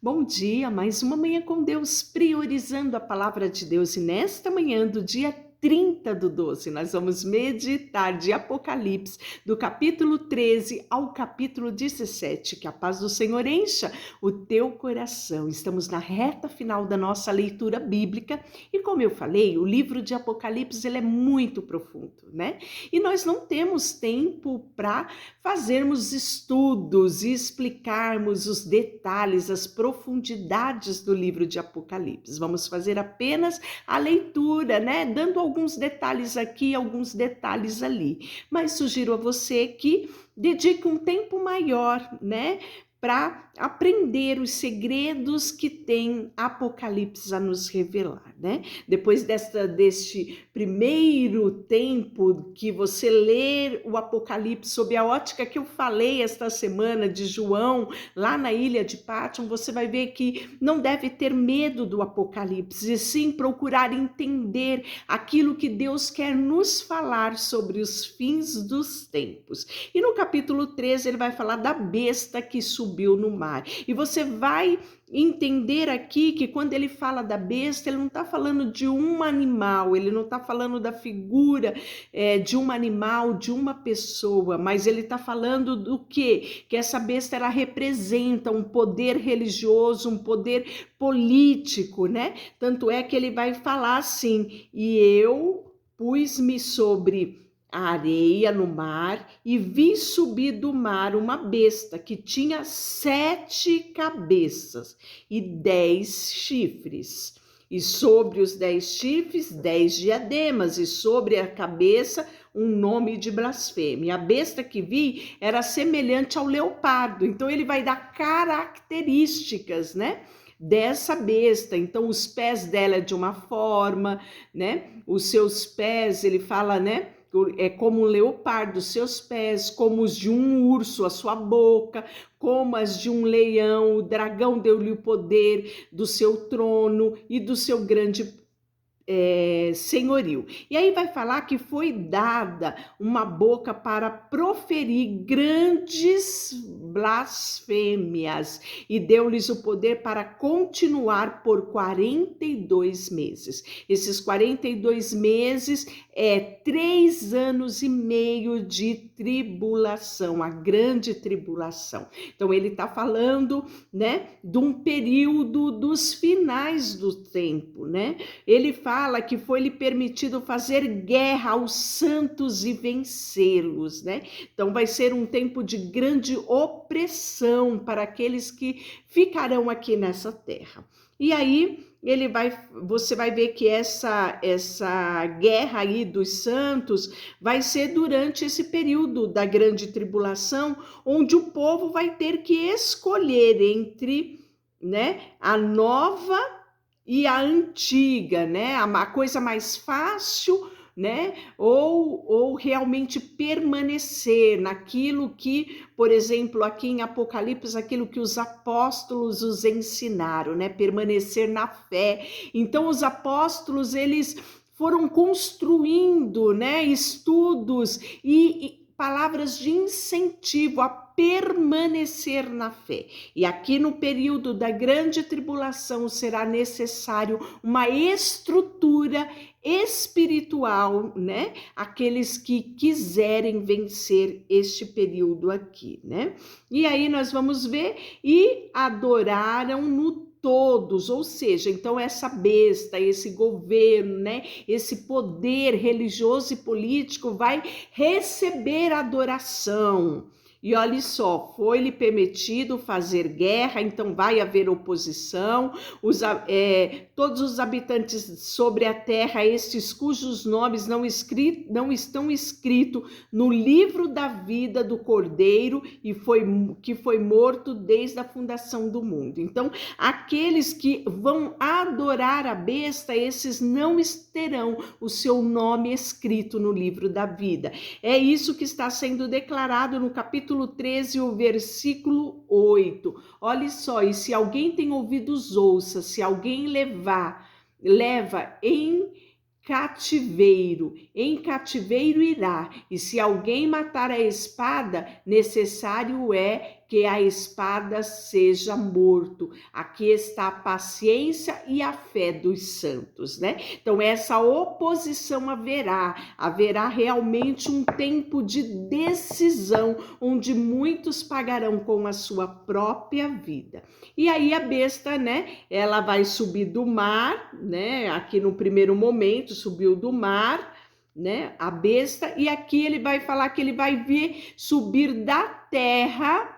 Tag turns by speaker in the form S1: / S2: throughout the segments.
S1: Bom dia, mais uma manhã com Deus, priorizando a palavra de Deus. E nesta manhã do dia 30 do 12, nós vamos meditar de Apocalipse, do capítulo 13 ao capítulo 17. Que a paz do Senhor encha o teu coração. Estamos na reta final da nossa leitura bíblica e, como eu falei, o livro de Apocalipse ele é muito profundo, né? E nós não temos tempo para fazermos estudos e explicarmos os detalhes, as profundidades do livro de Apocalipse. Vamos fazer apenas a leitura, né? Dando alguns detalhes aqui, alguns detalhes ali. Mas sugiro a você que dedique um tempo maior, né? Para aprender os segredos que tem Apocalipse a nos revelar, né? Depois deste primeiro tempo que você lê o Apocalipse sob a ótica que eu falei esta semana de João, lá na ilha de Pátion, você vai ver que não deve ter medo do Apocalipse, e sim procurar entender aquilo que Deus quer nos falar sobre os fins dos tempos. E no capítulo 13 ele vai falar da besta que subiu no mar. E você vai entender aqui que quando ele fala da besta, ele não está falando de um animal, ele não está falando da figura de um animal, de uma pessoa, mas ele está falando do quê? Que essa besta ela representa um poder religioso, um poder político, né? Tanto é que ele vai falar assim: e eu pus-me sobre a areia no mar e vi subir do mar uma besta que tinha 7 cabeças e 10 chifres. E sobre os 10 chifres, 10 diademas, e sobre a cabeça um nome de blasfêmia. A besta que vi era semelhante ao leopardo, então ele vai dar características, né? Dessa besta. Então os pés dela é de uma forma, né? Os seus pés, ele fala, né? É como um leopardo, seus pés, como os de um urso, a sua boca, como as de um leão. O dragão deu-lhe o poder do seu trono e do seu grande senhorio. E aí vai falar que foi dada uma boca para proferir grandes blasfêmias e deu-lhes o poder para continuar por 42 meses. Esses 42 meses é 3 anos e meio de tribulação, a grande tribulação. Então ele está falando, né, de um período dos finais do tempo, né? Ele fala que foi-lhe permitido fazer guerra aos santos e vencê-los, né? Então vai ser um tempo de grande opressão para aqueles que ficarão aqui nessa terra. E aí você vai ver que essa guerra aí dos santos vai ser durante esse período da grande tribulação, onde o povo vai ter que escolher entre, né, a nova e a antiga, né? A coisa mais fácil, né? Ou realmente permanecer naquilo que, por exemplo, aqui em Apocalipse, aquilo que os apóstolos os ensinaram, né? Permanecer na fé. Então, os apóstolos, eles foram construindo, né? Estudos e palavras de incentivo a permanecer na fé. E aqui no período da grande tribulação será necessário uma estrutura espiritual, né? Aqueles que quiserem vencer este período aqui, né? E aí nós vamos ver: e adoraram no todos, ou seja, então essa besta, esse governo, né, esse poder religioso e político vai receber adoração. E olha só, foi-lhe permitido fazer guerra, então vai haver oposição. Todos os habitantes sobre a terra, estes cujos nomes não estão escritos no livro da vida do Cordeiro que foi morto desde a fundação do mundo. Então, aqueles que vão adorar a besta, esses não terão o seu nome escrito no livro da vida. É isso que está sendo declarado no capítulo 13, o versículo 8. Olha só: e se alguém tem ouvidos, ouça. Se alguém leva em cativeiro irá. E se alguém matar a espada, necessário é que a espada seja morto. Aqui está a paciência e a fé dos santos, né? Então, essa oposição haverá realmente um tempo de decisão, onde muitos pagarão com a sua própria vida. E aí a besta, né, ela vai subir do mar, né, aqui no primeiro momento, subiu do mar, né, a besta, e aqui ele vai falar que ele vai ver subir da terra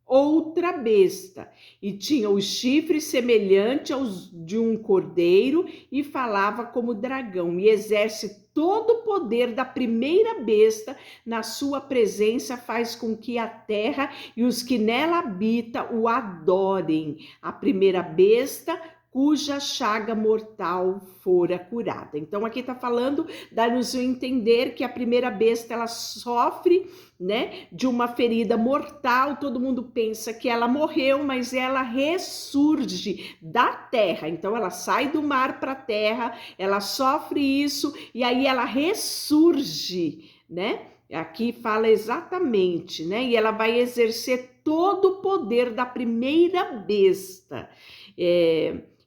S1: outra besta, e tinha os chifres semelhantes aos de um cordeiro, e falava como dragão, e exerce todo o poder da primeira besta. Na sua presença faz com que a terra e os que nela habitam o adorem. A primeira besta, cuja chaga mortal fora curada. Então aqui está falando, dá-nos a entender que a primeira besta, ela sofre, né, de uma ferida mortal. Todo mundo pensa que ela morreu, mas ela ressurge da terra. Então ela sai do mar para a terra, ela sofre isso e aí ela ressurge, né? Aqui fala exatamente, né? E ela vai exercer todo o poder da primeira besta.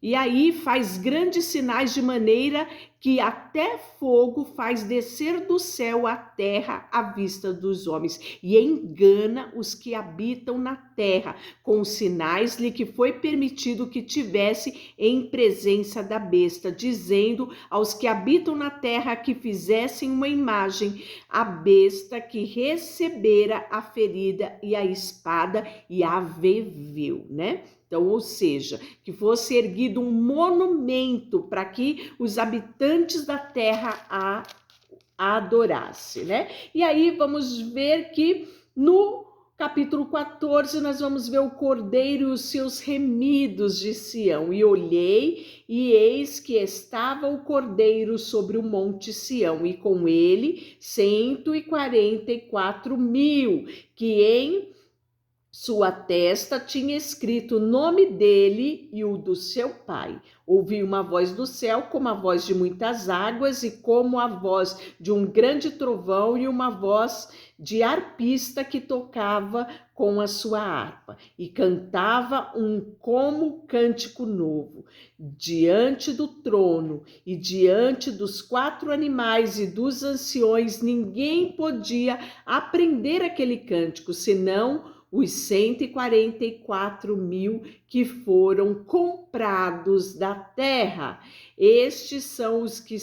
S1: E aí faz grandes sinais, de maneira que até fogo faz descer do céu à terra à vista dos homens, e engana os que habitam na terra, com os sinais lhe que foi permitido que tivesse em presença da besta, dizendo aos que habitam na terra que fizessem uma imagem à besta que recebera a ferida e a espada e a viveu, né? Então, ou seja, que fosse erguido um monumento para que os habitantes da terra a adorassem, né? E aí vamos ver que no capítulo 14 nós vamos ver o cordeiro e os seus remidos de Sião. E olhei, e eis que estava o cordeiro sobre o monte Sião, e com ele 144.000, que em sua testa tinha escrito o nome dele e o do seu pai. Ouvi uma voz do céu, como a voz de muitas águas, e como a voz de um grande trovão, e uma voz de arpista que tocava com a sua harpa, e cantava como cântico novo. Diante do trono e diante dos 4 animais e dos anciões, ninguém podia aprender aquele cântico, senão os 144.000 que foram comprados da terra. Estes são os que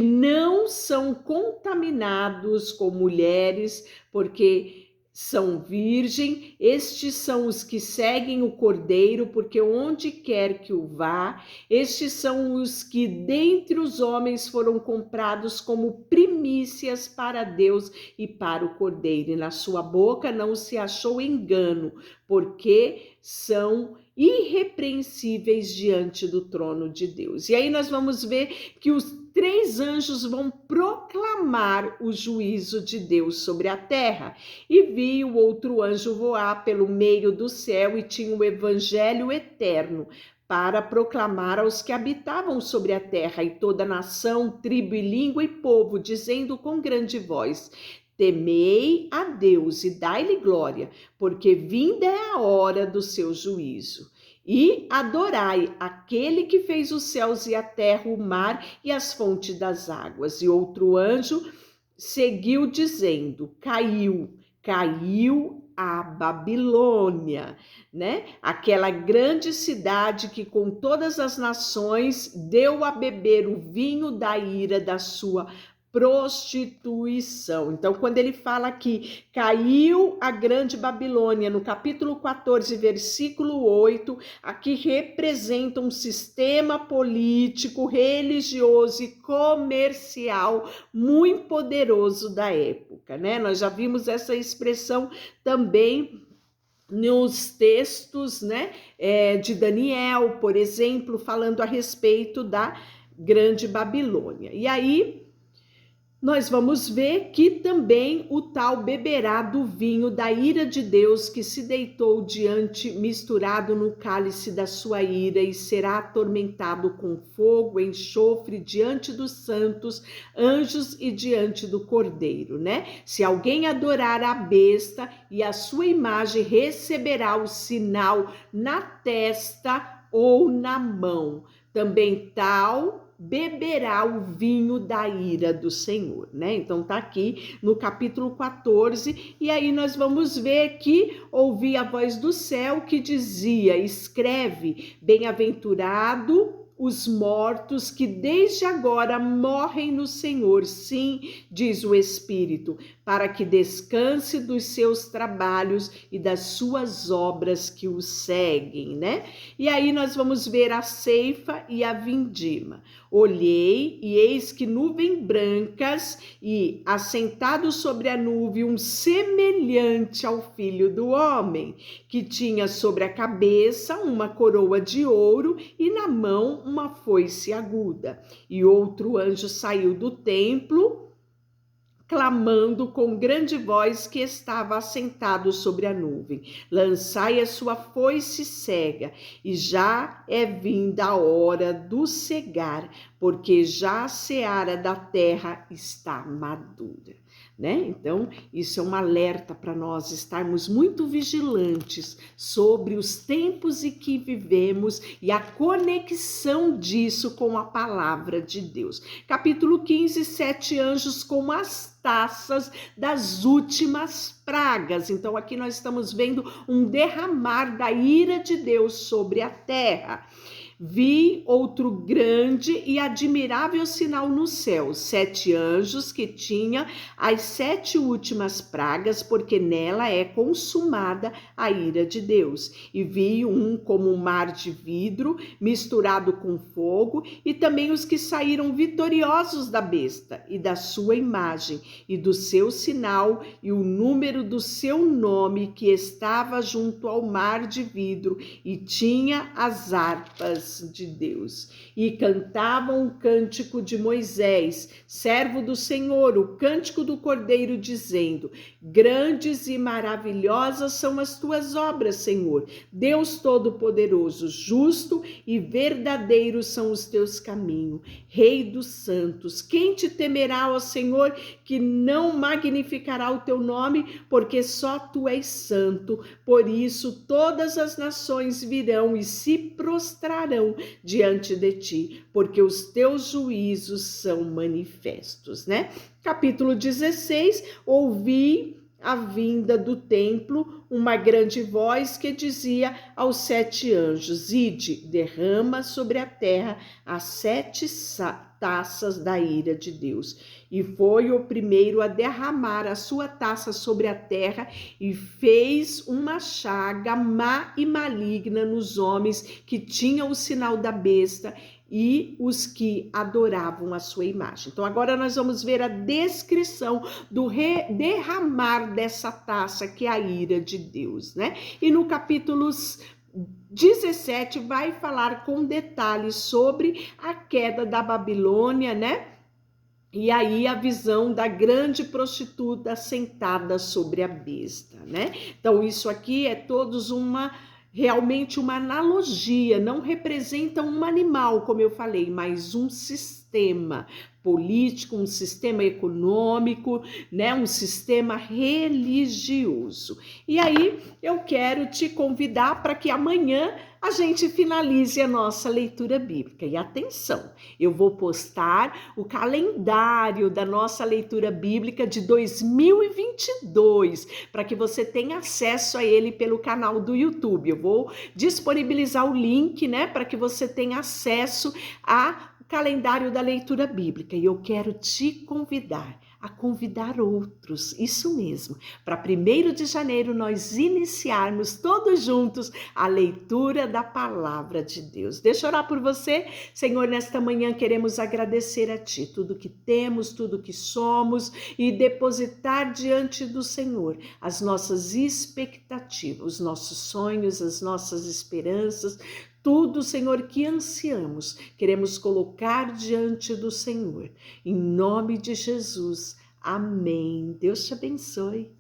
S1: não são contaminados com mulheres, porque são virgem. Estes são os que seguem o Cordeiro, porque onde quer que o vá. Estes são os que dentre os homens foram comprados como primícias para Deus e para o Cordeiro. E na sua boca não se achou engano, porque são irrepreensíveis diante do trono de Deus. E aí nós vamos ver que os 3 anjos vão proclamar o juízo de Deus sobre a terra. E vi o outro anjo voar pelo meio do céu, e tinha o evangelho eterno para proclamar aos que habitavam sobre a terra, e toda nação, tribo e língua e povo, dizendo com grande voz: temei a Deus e dai-lhe glória, porque vinda é a hora do seu juízo. E adorai aquele que fez os céus e a terra, o mar e as fontes das águas. E outro anjo seguiu dizendo: caiu a Babilônia, né? Aquela grande cidade que com todas as nações deu a beber o vinho da ira da sua prostituição. Então, quando ele fala que caiu a grande Babilônia, no capítulo 14, versículo 8, aqui representa um sistema político, religioso e comercial muito poderoso da época, né? Nós já vimos essa expressão também nos textos, né, de Daniel, por exemplo, falando a respeito da grande Babilônia. E aí nós vamos ver que também o tal beberá do vinho da ira de Deus que se deitou diante, misturado no cálice da sua ira, e será atormentado com fogo, enxofre diante dos santos anjos e diante do Cordeiro, né? Se alguém adorar a besta e a sua imagem, receberá o sinal na testa ou na mão. Também tal beberá o vinho da ira do Senhor, né? Então tá aqui no capítulo 14, e aí nós vamos ver que ouvi a voz do céu que dizia: escreve, bem-aventurado os mortos que desde agora morrem no Senhor, sim, diz o Espírito, para que descanse dos seus trabalhos e das suas obras que o seguem, né? E aí nós vamos ver a ceifa e a vindima. Olhei e eis que nuvens brancas e assentado sobre a nuvem um semelhante ao Filho do Homem, que tinha sobre a cabeça uma coroa de ouro e na mão uma foice aguda. E outro anjo saiu do templo, clamando com grande voz que estava assentado sobre a nuvem: lançai a sua foice cega, e já é vinda a hora do cegar, porque já a seara da terra está madura. Né? Então, isso é um alerta para nós estarmos muito vigilantes sobre os tempos em que vivemos e a conexão disso com a palavra de Deus. Capítulo 15, 7 anjos com as taças das últimas pragas. Então, aqui nós estamos vendo um derramar da ira de Deus sobre a terra. Vi outro grande e admirável sinal no céu, 7 anjos que tinha as 7 últimas pragas, porque nela é consumada a ira de Deus. E vi um como um mar de vidro misturado com fogo, e também os que saíram vitoriosos da besta e da sua imagem e do seu sinal e o número do seu nome, que estava junto ao mar de vidro, e tinha as harpas de Deus, e cantavam o cântico de Moisés, servo do Senhor, o cântico do Cordeiro, dizendo: grandes e maravilhosas são as tuas obras, Senhor, Deus Todo-Poderoso, justo e verdadeiro são os teus caminhos, Rei dos santos. Quem te temerá, ó Senhor, que não magnificará o teu nome, porque só tu és santo. Por isso todas as nações virão e se prostrarão diante de ti, porque os teus juízos são manifestos, né? Capítulo 16, ouvi a vinda do templo uma grande voz que dizia aos 7 anjos: ide, derrama sobre a terra as 7 taças da ira de Deus. E foi o primeiro a derramar a sua taça sobre a terra, e fez uma chaga má e maligna nos homens que tinham o sinal da besta e os que adoravam a sua imagem. Então agora nós vamos ver a descrição do derramar dessa taça, que é a ira de Deus, né? E no capítulo 17 vai falar com detalhes sobre a queda da Babilônia, né? E aí a visão da grande prostituta sentada sobre a besta, né? Então isso aqui é todos realmente uma analogia, não representa um animal, como eu falei, mas um sistema político, um sistema econômico, né, um sistema religioso. E aí eu quero te convidar para que amanhã a gente finalize a nossa leitura bíblica. E atenção, eu vou postar o calendário da nossa leitura bíblica de 2022, para que você tenha acesso a ele pelo canal do YouTube. Eu vou disponibilizar o link, né, para que você tenha acesso a calendário da leitura bíblica, e eu quero te convidar a convidar outros, isso mesmo, para 1º de janeiro nós iniciarmos todos juntos a leitura da palavra de Deus. Deixa eu orar por você. Senhor, nesta manhã queremos agradecer a Ti tudo que temos, tudo que somos, e depositar diante do Senhor as nossas expectativas, os nossos sonhos, as nossas esperanças, Tudo, Senhor, que ansiamos, queremos colocar diante do Senhor. Em nome de Jesus. Amém. Deus te abençoe.